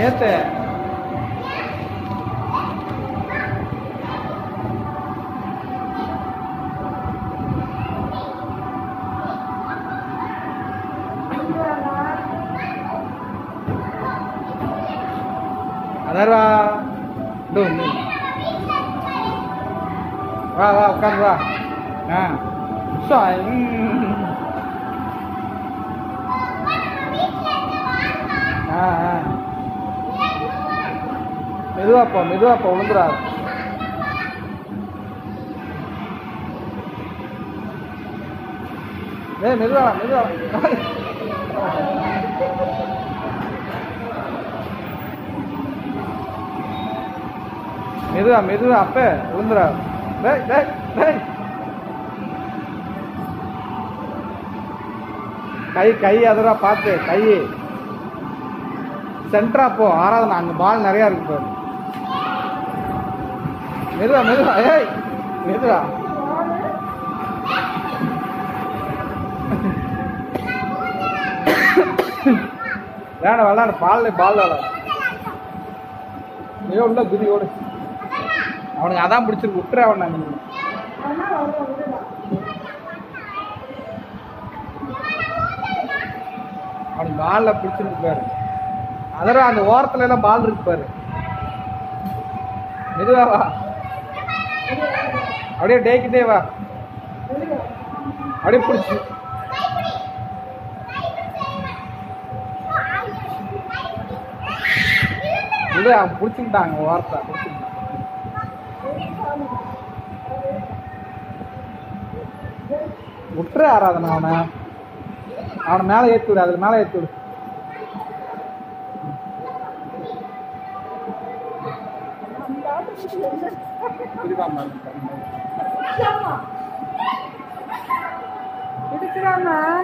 ஏத்து அதர்வா வா வா உட்காந்து வா மெதுவாப்பா மெதுவாப்பா விழுந்துடா மெதுவா மெதுவா மெதுவா மெதுவா அப்ப விழுந்துடா கை கை அதரா பார்த்து கை சென்டரா போ ஆறாவது அங்க பால் நிறைய இருக்கு பாரு மெதுவா மெதுவா ஏய் மெதுவா வேணாம் விளாட பால் விளாட ஐயோ உள்ள குதி ஓடு அவனுக்கு அதான் பிடிச்சிருக்கு விட்டுற அவன் அவனுக்கு பால்ல பிடிச்சிருக்கு பாரு அதோட அந்த ஓரத்துல எல்லாம் பால் இருக்கு பாரு மெதுவா வா அப்படியே டேக்கிட்டே வா அப்படியே பிடிச்சி இது அவன் பிடிச்சிக்கிட்டாங்க வார்த்தை விட்டுற ஆராதனை அவனை மேலே ஏற்றி விடு அதுல மேலே ஏற்றி விடு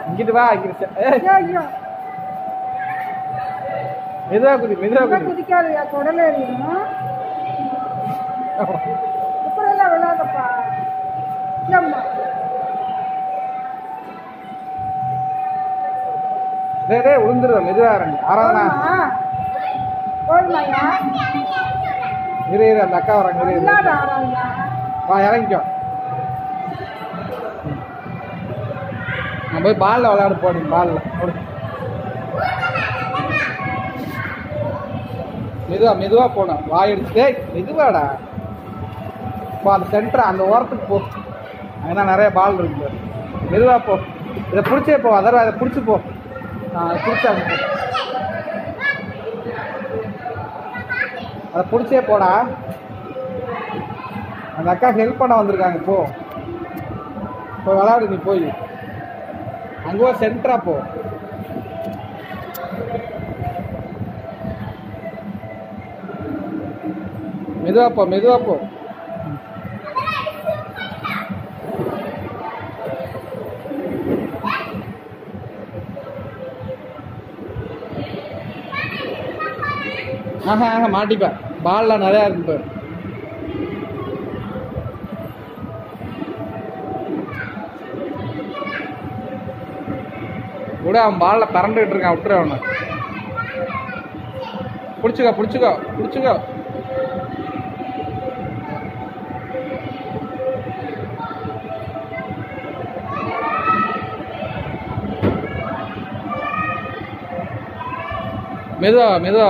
இங்கிட்டு வா மெதுவா குதி மெதுவா குதிக்காதையா குடல எறியணும் அப்புறம் எல்லாம் விளையாடப்பா விழுந்துருவ மெதுவா இறங்க ஆராதனா இரு அந்த அக்கா வராங்க வா இறங்கிக்கோ நான் போய் பால்ல விளையாட போடுங்க பால்ல மெதுவா மெதுவா போனோம் வாய் எடுத்துட்டே மெதுவாடா இப்போ அந்த சென்டர் அந்த ஓரத்துக்கு போ அங்கதான் நிறைய பால் இருக்கு மெதுவா போ இதை பிடிச்சே போ அதர் அதை பிடிச்சி போ பிடிச்சாங்க அதை பிடிச்சே போடா அந்த அக்கா ஹெல்ப் பண்ண வந்திருக்காங்க போ விளையாடு நீ போய் அங்கே சென்டரா போ மெதுவா போ மெதுவா போ மாட்டிப்பேன் பால்லாம் நிறையா இருக்கு பாரு கூட அவன் பால்ல பறந்துகிட்டு இருக்கான் விட்டுரு அவனை பிடிச்சிக்கோ பிடிச்சிக்கோ பிடிச்சிக்கோ மெதுவா மெதுவா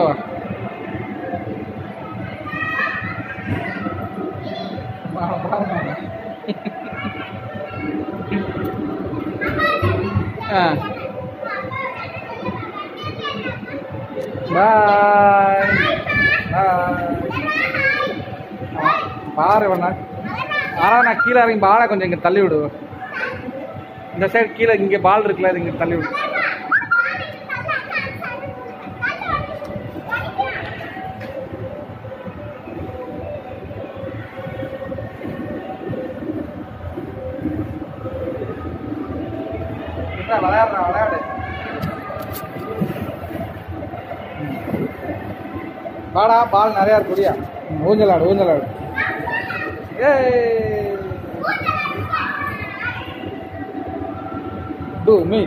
பாய் பாரு வேணா நான் கீழே இறங்கி பாலை கொஞ்சம் இங்கே தள்ளி விடுவேன் இந்த சைடு கீழே இங்கே பால் இருக்குல்ல இது இங்கே தள்ளி விடு விளையாடு வாடா பால் நிறையா இருக்குடியா ஊஞ்சலாடு ஊஞ்சலாடு do me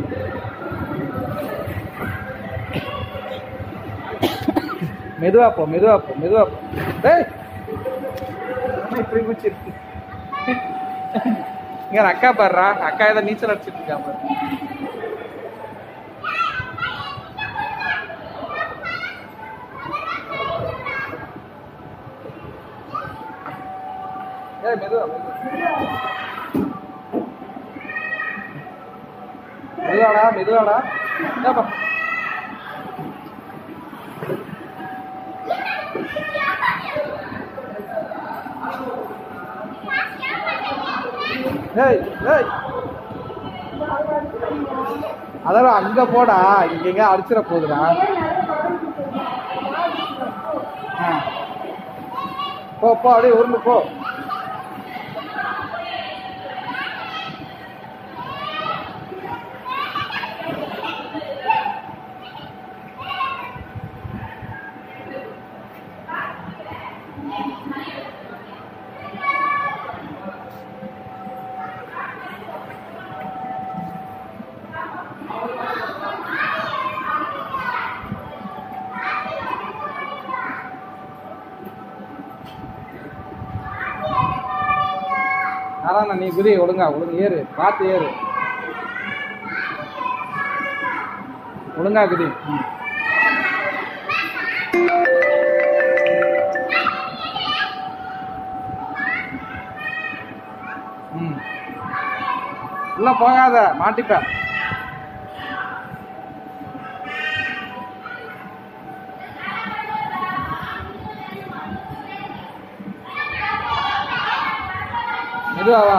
மெதுவா போ மெதுவா போ மெதுவா போ. டேய் இப்படி குச்சிருக்கு. இங்க அக்கா பாடுறா, அக்கா ஏதோ நீச்சல் அடிச்சிட்டு இருக்கா பாரு. ஏய் மெதுவா மெதுவாடா மெதுவாடா. ஏப்பா ஏய் ஏய் அதெல்லாம் அங்க போடா, இங்க எங்க அடிச்சிட போகுதுடா. போ போ அப்படியே உருண்டு போ. அதான் நீ குதி, ஒழுங்கா ஏறு, பார்த்து ஏறு, ஒழுங்கா குதி. உள்ள போகாத, மாட்டிப்ப. மெதுவா வா.